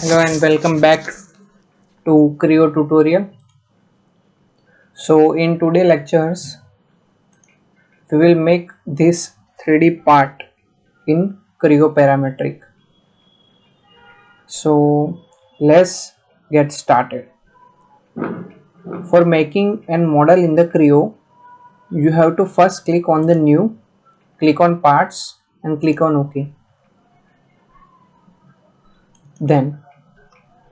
Hello and welcome back to Creo tutorial. So in today lectures we will make this 3D part in Creo parametric. So let's get started. For making a model in the Creo, you have to first click on the new, click on parts and click on OK. Then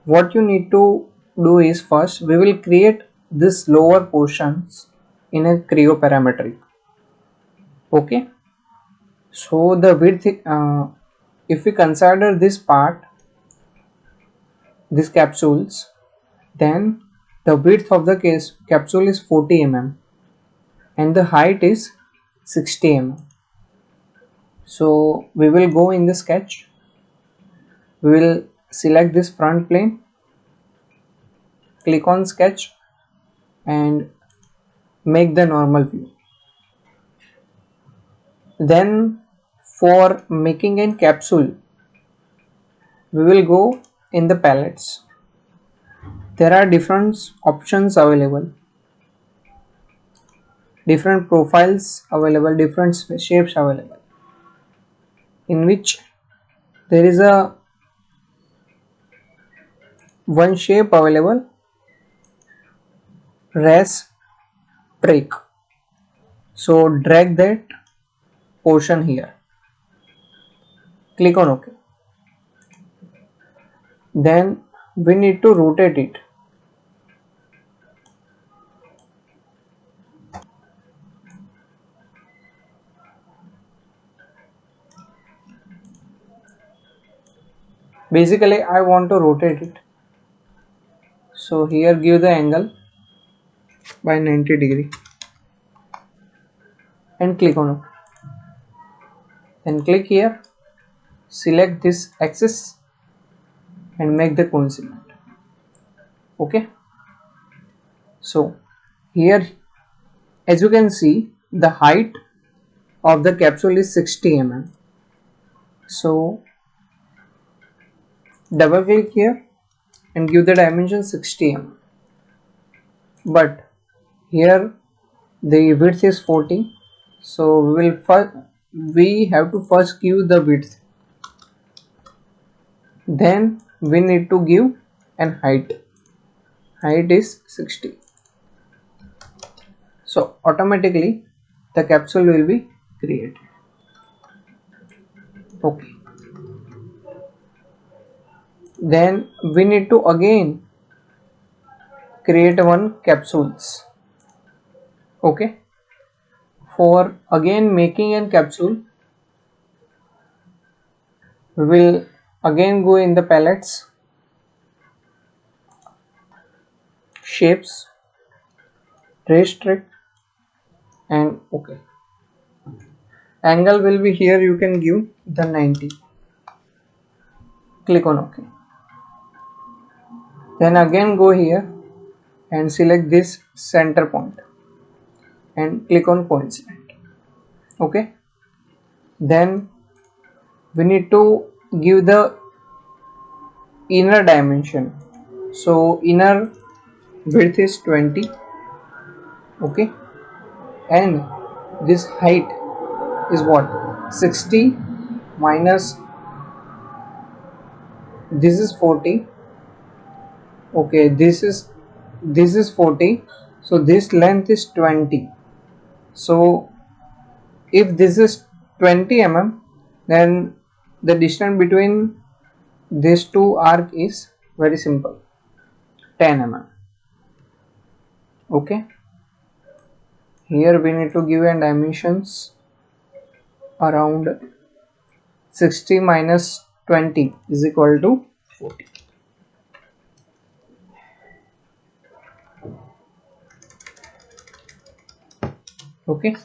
what you need to do is first we will create this lower portions in a Creo parametric. Okay, so the width, if we consider this part, these capsules, then the width of the capsule is 40 mm and the height is 60 mm. So we will go in the sketch, we will select this front plane, click on sketch and make the normal view. Then for making a capsule, we will go in the palettes. There are different options available, different profiles available, different shapes available, in which there is a one shape available, res break. So drag that portion here, click on OK. Then we need to rotate it. Basically I want to rotate it, so here give the angle by 90 degree and click on OK. Then click here, select this axis and make the coincident. Okay, so here as you can see the height of the capsule is 60 mm. So double click here and give the dimension 60 mm, but here the width is 40, so we have to first give the width, then we need to give an height is 60, so automatically the capsule will be created. Okay, then we need to again create one capsules. Okay, for again making a capsule, we will again go in the palettes, shapes, restrict and OK. Angle will be here, you can give the 90, click on OK. Then again go here and select this center point and click on coincident. Okay, then we need to give the inner dimension, so inner width is 20. Okay, and this height is what, 60 minus this is 40. Okay, this is 40, so this length is 20. So if this is 20 mm, then the distance between these two arc is very simple, 10 mm. Okay, here we need to give a dimensions around 60 minus 20 is equal to 40. Okay,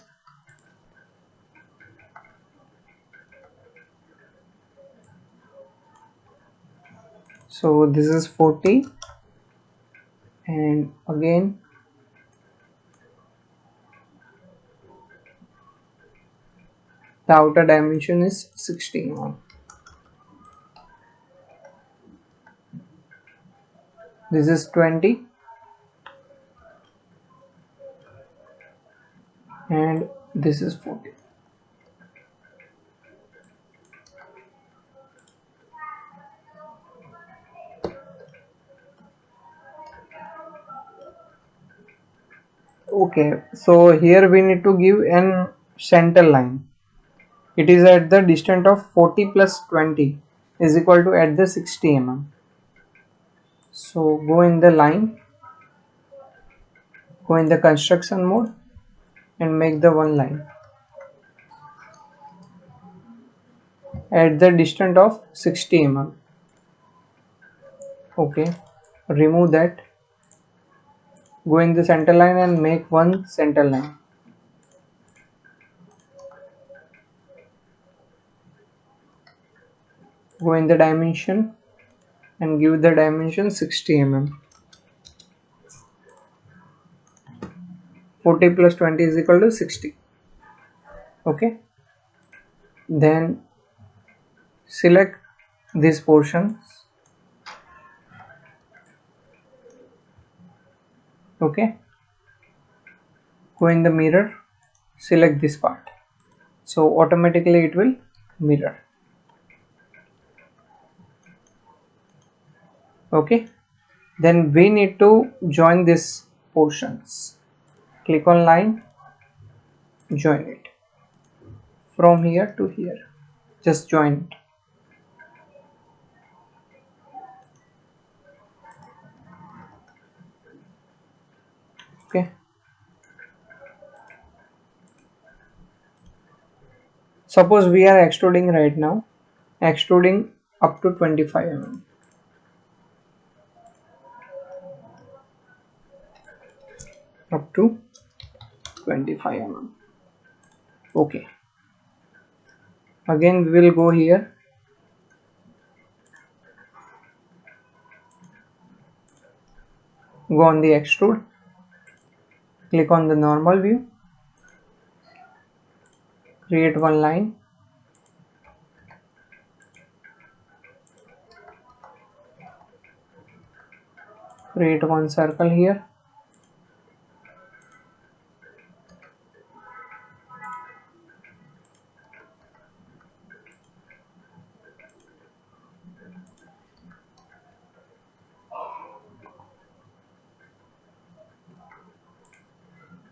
so this is 40 and again the outer dimension is 60 mm. this is 20 and this is 40. Okay, so here we need to give an center line. It is at the distance of 40 plus 20 is equal to at the 60 mm. So go in the line, go in the construction mode and make the one line at the distance of 60 mm. Okay, remove that, go in the center line and make one center line. Go in the dimension and give the dimension 60 mm. 40 plus 20 is equal to 60. Okay, then select these portions. Okay, go in the mirror, select this part, so automatically it will mirror. Okay, then we need to join these portions. Click on line, join it from here to here, just join it. Okay, suppose we are extruding right now, extruding up to 25 mm. Up to 25 mm. Okay, again we will go here, go on the extrude, click on the normal view, create one line, create one circle here,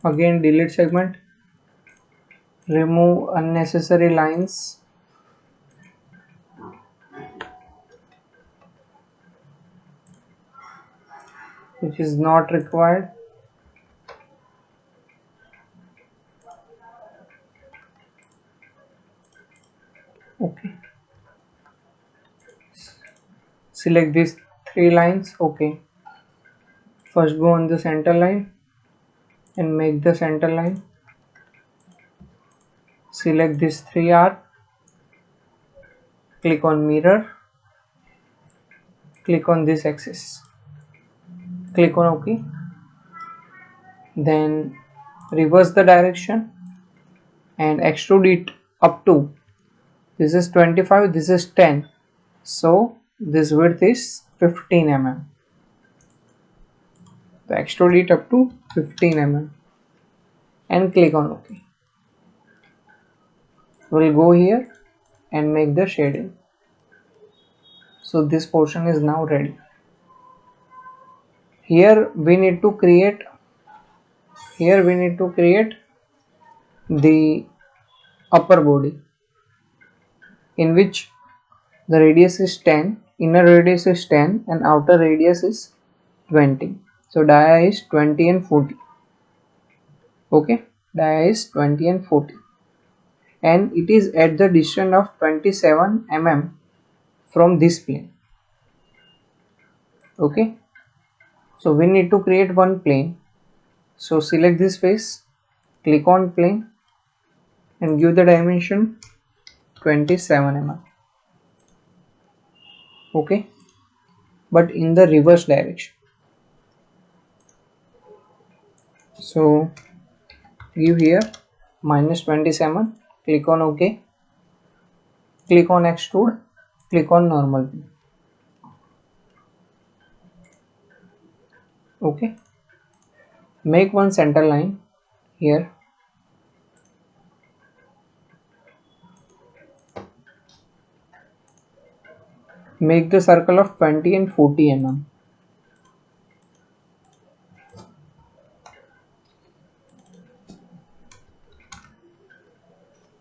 again delete segment, remove unnecessary lines, which is not required. Okay, select these three lines. Okay, first go on the center line and make the center line, select these three arcs, click on mirror, click on this axis, click on OK, then reverse the direction and extrude it up to, this is 25, this is 10, so this width is 15 mm. So extrude it up to 15 mm and click on OK. We'll go here and make the shading. So this portion is now ready. Here we need to create the upper body, in which the radius is 10, inner radius is 10 and outer radius is 20. So dia is 20 and 40. Okay, dia is 20 and 40 and it is at the distance of 27 mm from this plane. Okay, so we need to create one plane. So select this face, click on plane and give the dimension 27 mm. Okay, but in the reverse direction. So give here -27, click on OK, click on extrude, click on normal view. Okay, make one center line here. Make the circle of 20 and 40 mm.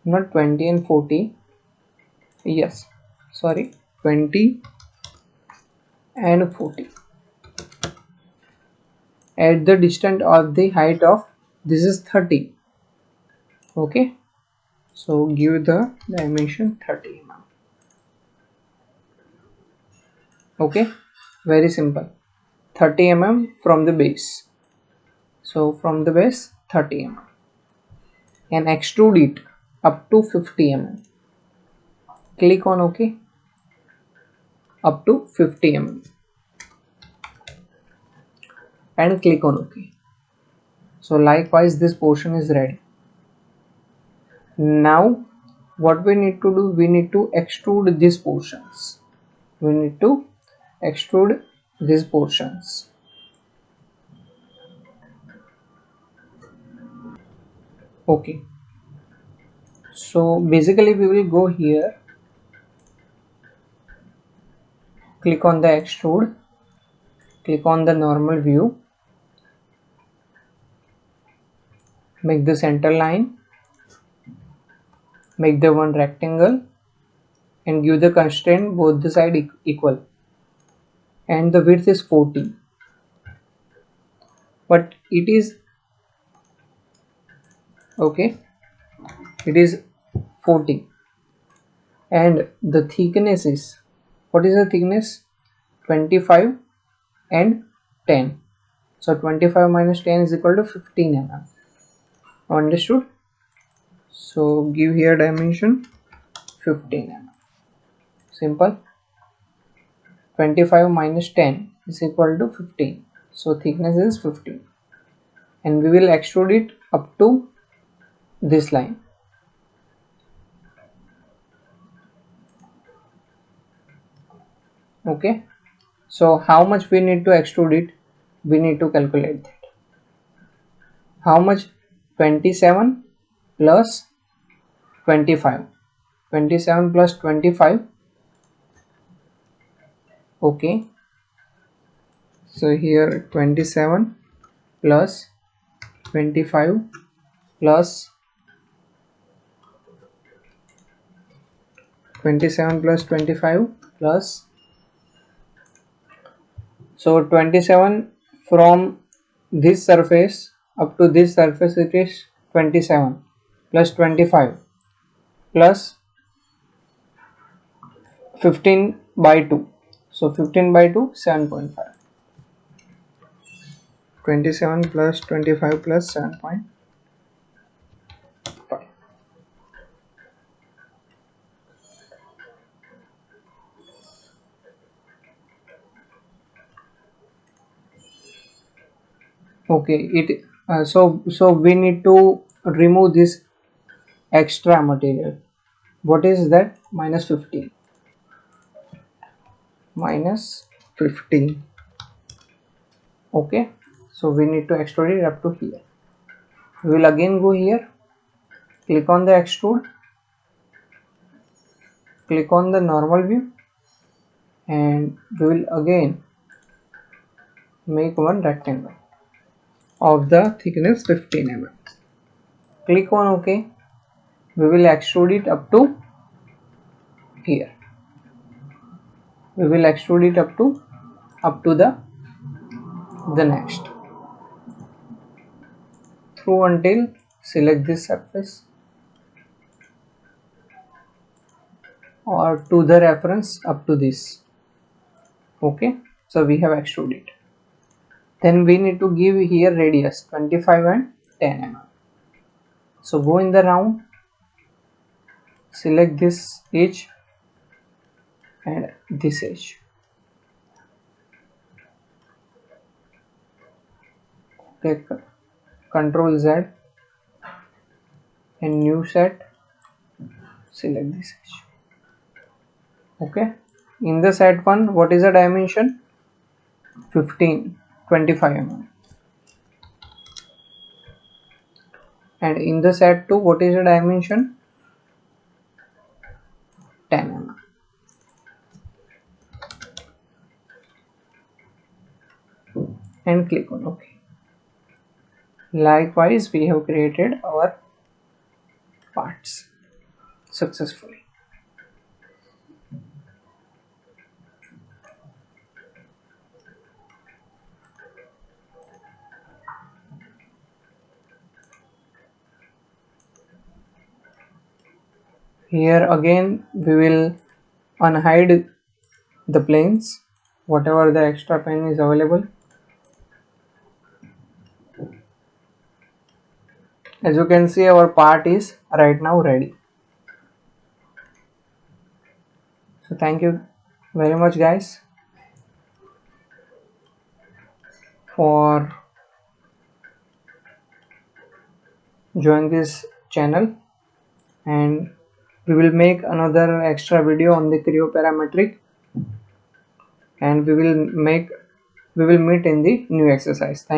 Not 20 and 40. Yes, sorry, 20 and 40. At the distance of the height of this is 30. Okay, so give the dimension 30 mm. Okay, very simple. 30 mm from the base. So from the base 30 mm and extrude it up to 50 mm. Click on OK. Up to 50 mm and click on OK. So likewise this portion is ready. Now what we need to do, we need to extrude these portions. We need to extrude these portions. Okay, so basically we will go here, click on the extrude, click on the normal view, make the center line, make the one rectangle and give the constraint both the side equal, and the width is 40, but it is okay, it is 40 and the thickness is, what is the thickness, 25 and 10. So 25 minus 10 is equal to 15 mm. Understood? So give here dimension 15 mm. Simple. 25 minus 10 is equal to 15. So thickness is 15. And we will extrude it up to this line. Okay. So how much we need to extrude it? We need to calculate that. How much? 27 plus 25. 27 plus 25. Okay. So here 27 plus 25 plus 27 plus 25 plus, so 27 from this surface up to this surface, it is 27 plus 25 plus 15 by 2, so 15 by 2 7.5. 27 plus 25 plus 7.5. Okay, it so we need to remove this extra material. What is that? Minus 15. Minus 15. Okay, so we need to extrude it up to here. We will again go here, click on the extrude, click on the normal view, and we will again make one rectangle of the thickness 15 mm. Click on OK. We will extrude it up to here. We will extrude it up to the next, through until select this surface or to the reference up to this. Okay, so we have extruded. Then we need to give here radius 25 and 10 mm. So go in the round, select this edge and this edge. Okay, Control Z and new set, select this edge. Okay, in the set one, what is the dimension? 15. 25 mm. And in the set 2, what is the dimension? 10 mm. And click on OK. Likewise, we have created our parts successfully. Here again we will unhide the planes, whatever the extra plane is available. As you can see, our part is right now ready. So thank you very much guys for joining this channel, and we will make another extra video on the Creo parametric, and we will meet in the new exercise. Thank